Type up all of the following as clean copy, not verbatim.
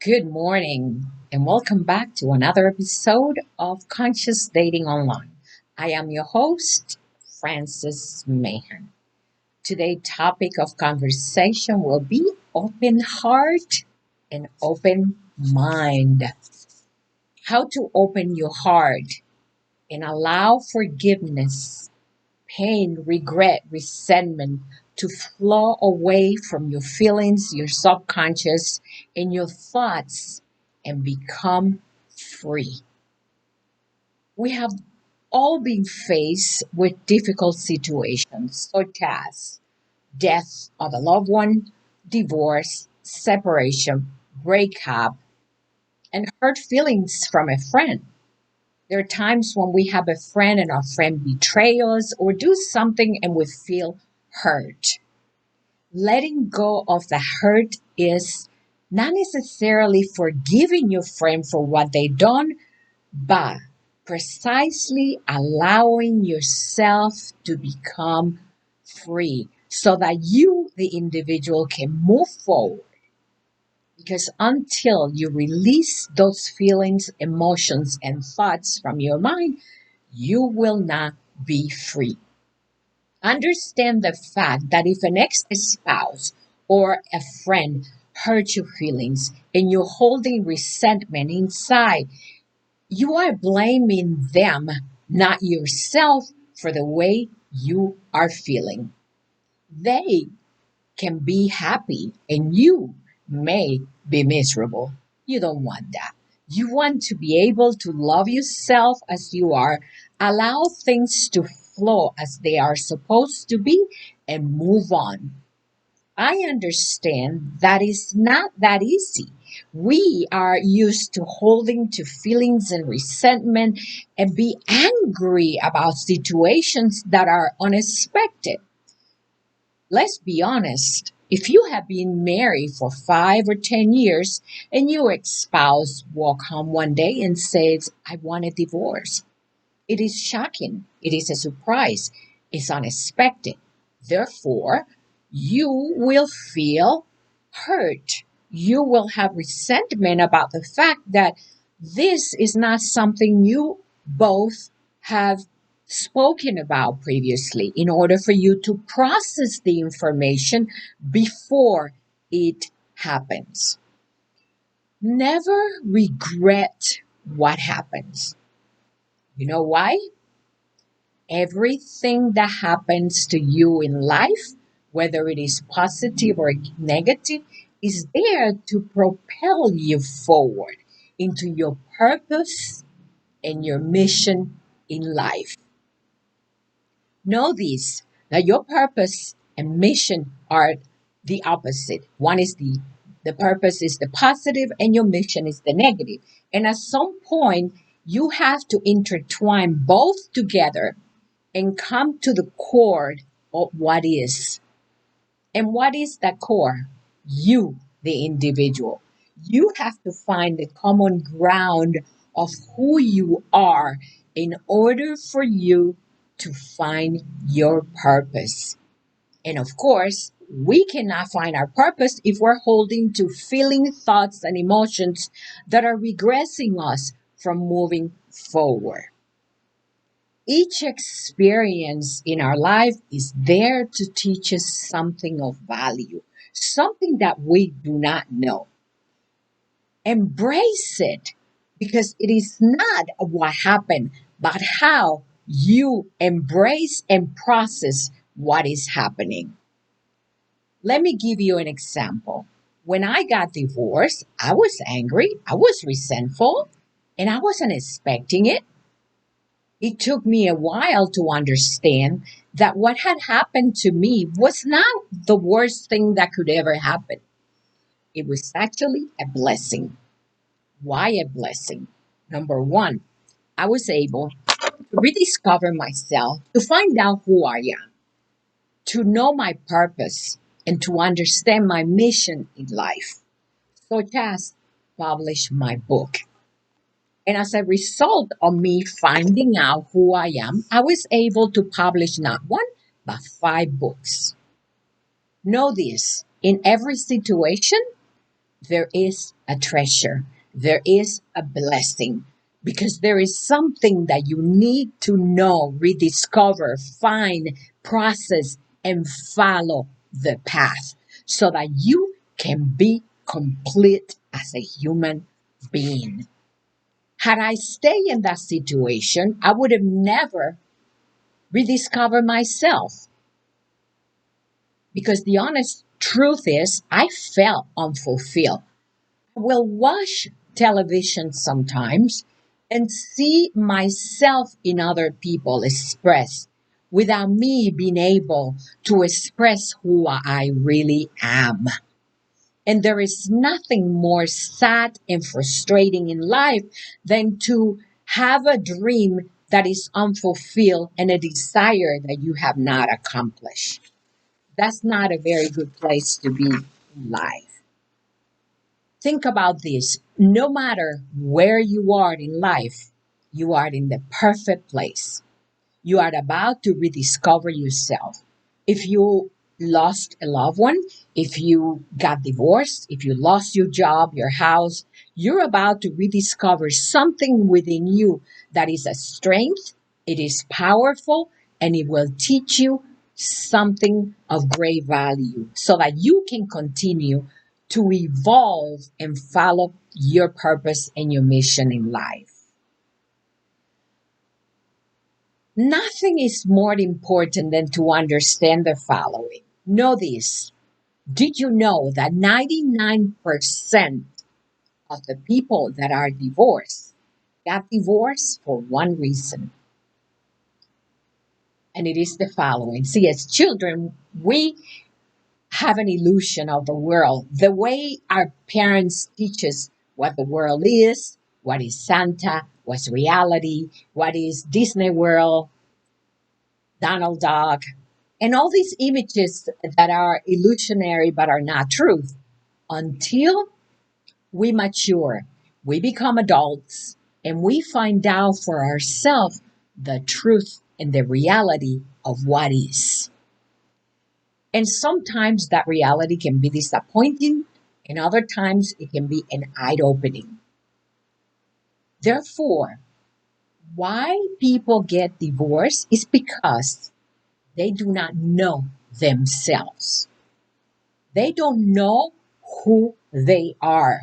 Good morning, and welcome back to another episode of Conscious Dating Online. I am your host, Francis Mahan. Today's topic of conversation will be open heart and open mind. How to open your heart and allow forgiveness, pain, regret, resentment to flow away from your feelings, your subconscious, and your thoughts and become free. We have all been faced with difficult situations such as death of a loved one, divorce, separation, breakup, and hurt feelings from a friend. There are times when we have a friend and our friend betray us or do something and we feel hurt. Letting go of the hurt is not necessarily forgiving your friend for what they done, but precisely allowing yourself to become free so that you, the individual, can move forward. Because until you release those feelings, emotions, and thoughts from your mind, you will not be free. Understand the fact that if an ex spouse or a friend hurt your feelings and you're holding resentment inside, you are blaming them, not yourself, for the way you are feeling. They can be happy and you may be miserable. You don't want that. You want to be able to love yourself as you are, allow things to flow as they are supposed to be, and move on. I understand that is not that easy. We are used to holding to feelings and resentment and be angry about situations that are unexpected. Let's be honest. If you have been married for 5 or 10 years and your ex-spouse walk home one day and says, I want a divorce, it is shocking. It is a surprise. It's unexpected. Therefore, you will feel hurt. You will have resentment about the fact that this is not something you both have spoken about previously in order for you to process the information before it happens. Never regret what happens. You know why? Everything that happens to you in life, whether it is positive or negative, is there to propel you forward into your purpose and your mission in life. Know this, that your purpose and mission are the opposite. One is the purpose is the positive and your mission is the negative. And at some point, you have to intertwine both together and come to the core of what is. And what is that core? You, the individual. You have to find the common ground of who you are in order for you to find your purpose. And of course, we cannot find our purpose if we're holding to feeling thoughts and emotions that are regressing us from moving forward. Each experience in our life is there to teach us something of value, something that we do not know. Embrace it because it is not what happened, but how you embrace and process what is happening. Let me give you an example. When I got divorced, I was angry, I was resentful, and I wasn't expecting it. It took me a while to understand that what had happened to me was not the worst thing that could ever happen. It was actually a blessing. Why a blessing? Number one, I was able to rediscover myself, to find out who I am, to know my purpose, and to understand my mission in life, such as publish my book. And as a result of me finding out who I am, I was able to publish not one, but 5 books. Know this, in every situation, there is a treasure, there is a blessing, because there is something that you need to know, rediscover, find, process, and follow the path so that you can be complete as a human being. Had I stayed in that situation, I would have never rediscovered myself, because the honest truth is I felt unfulfilled. Will watch television sometimes and see myself in other people express without me being able to express who I really am. And there is nothing more sad and frustrating in life than to have a dream that is unfulfilled and a desire that you have not accomplished. That's not a very good place to be in life. Think about this. No matter where you are in life, you are in the perfect place. You are about to rediscover yourself. If you lost a loved one, if you got divorced, if you lost your job, your house, you're about to rediscover something within you that is a strength, it is powerful, and it will teach you something of great value so that you can continue to evolve and follow your purpose and your mission in life. Nothing is more important than to understand the following. Know this. Did you know that 99% of the people that are divorced got divorced for one reason? And it is the following. See, as children, we have an illusion of the world. The way our parents teach us what the world is, what is Santa, what's reality, what is Disney World, Donald Duck, and all these images that are illusionary but are not truth until we mature, we become adults, and we find out for ourselves the truth and the reality of what is. And sometimes that reality can be disappointing, and other times it can be an eye opening. Therefore, why people get divorced is because they do not know themselves. They don't know who they are.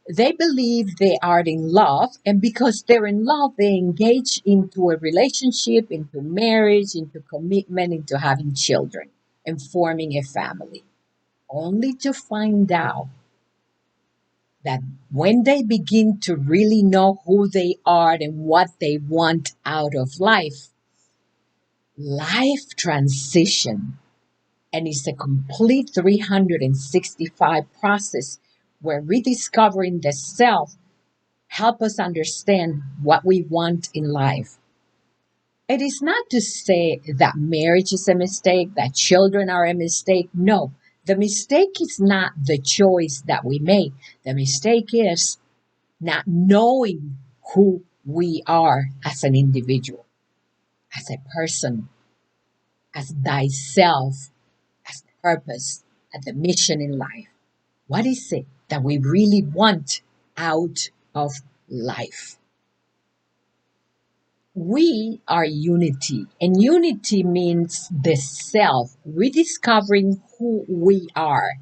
They believe they are in love, and because they're in love, they engage into a relationship, into marriage, into commitment, into having children and forming a family, only to find out that when they begin to really know who they are and what they want out of life, life transition, and it's a complete 365 process where rediscovering the self help us understand what we want in life. It is not to say that marriage is a mistake, that children are a mistake. No, the mistake is not the choice that we make. The mistake is not knowing who we are as an individual, as a person, as thyself, as the purpose, as the mission in life. What is it that we really want out of life? We are unity, and unity means the self, rediscovering who we are,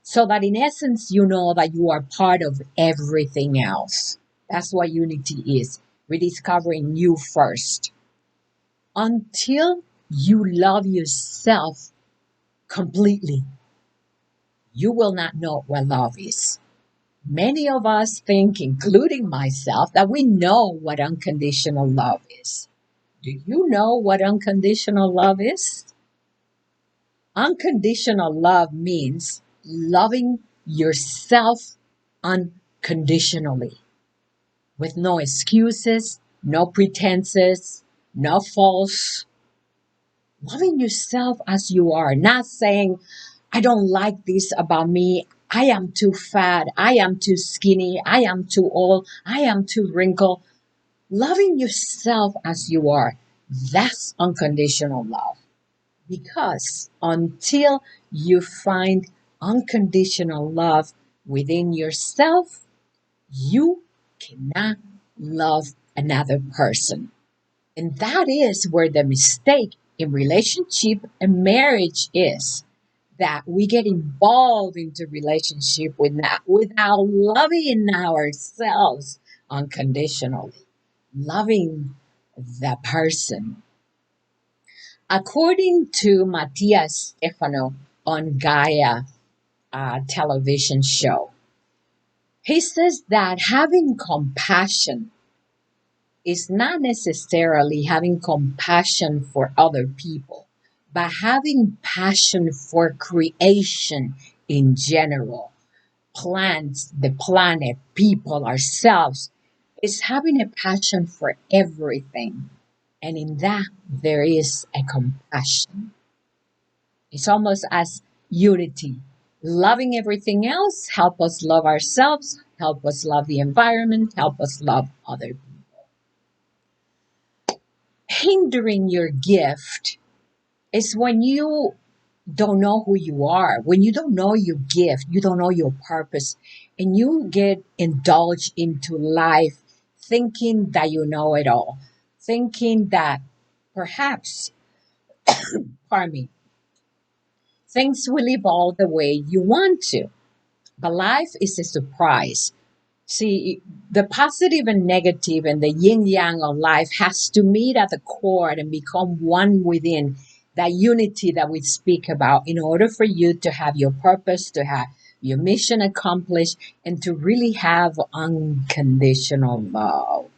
so that in essence you know that you are part of everything else. That's what unity is, rediscovering you first. Until you love yourself completely, you will not know what love is. Many of us think, including myself, that we know what unconditional love is. Do you know what unconditional love is? Unconditional love means loving yourself unconditionally, with no excuses, no pretenses, no false. Loving yourself as you are, not saying, I don't like this about me. I am too fat. I am too skinny. I am too old. I am too wrinkled. Loving yourself as you are, that's unconditional love. Because until you find unconditional love, within yourself, you cannot love another person. And that is where the mistake in relationship and marriage is, that we get involved into relationship without loving ourselves unconditionally, loving the person. According to Matthias Stefano on Gaia television show, he says that having compassion is not necessarily having compassion for other people, but having passion for creation in general. Plants, the planet, people, ourselves, is having a passion for everything. And in that, there is a compassion. It's almost as unity. Loving everything else, help us love ourselves, help us love the environment, help us love other people. Hindering your gift is when you don't know who you are, when you don't know your gift, you don't know your purpose, and you get indulged into life thinking that you know it all, thinking that perhaps, pardon me, things will evolve the way you want to. But life is a surprise. See, the positive and negative and the yin yang of life has to meet at the core and become one within that unity that we speak about in order for you to have your purpose, to have your mission accomplished, and to really have unconditional love.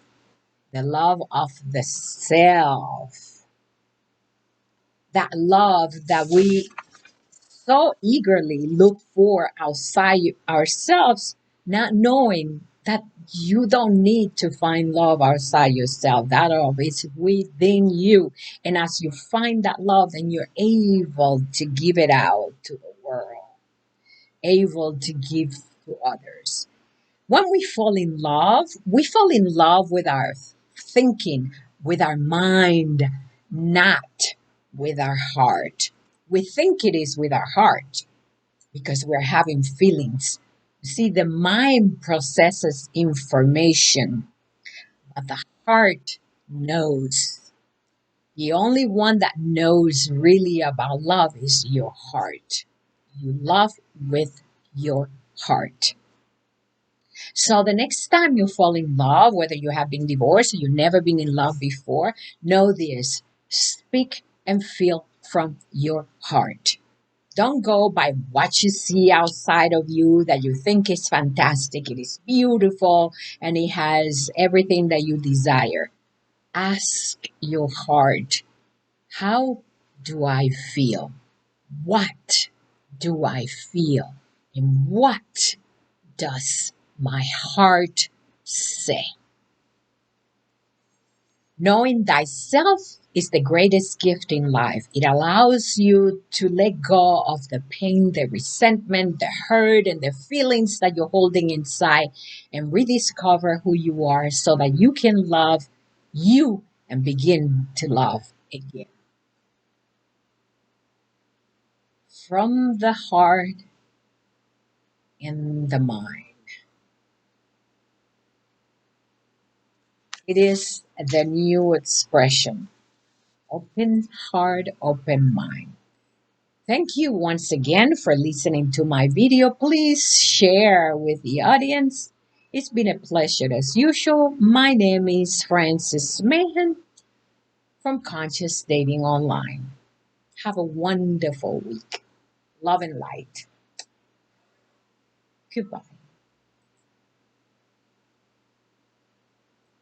The love of the self. That love that we so eagerly look for outside ourselves, not knowing that you don't need to find love outside yourself. That love is within you. And as you find that love, then you're able to give it out to the world, able to give to others. When we fall in love with our thinking, with our mind, not with our heart. We think it is with our heart because we're having feelings. See, the mind processes information, but the heart knows. The only one that knows really about love is your heart. You love with your heart. So the next time you fall in love, whether you have been divorced or you've never been in love before, know this. Speak and feel from your heart. Don't go by what you see outside of you that you think is fantastic, it is beautiful, and it has everything that you desire. Ask your heart, how do I feel? What do I feel? And what does my heart say? Knowing thyself is the greatest gift in life. It allows you to let go of the pain, the resentment, the hurt, and the feelings that you're holding inside and rediscover who you are so that you can love you and begin to love again. From the heart and the mind. It is the new expression. Open heart, open mind. Thank you once again for listening to my video. Please share with the audience. It's been a pleasure as usual. My name is Frances Mahan from Conscious Dating Online. Have a wonderful week. Love and light. Goodbye.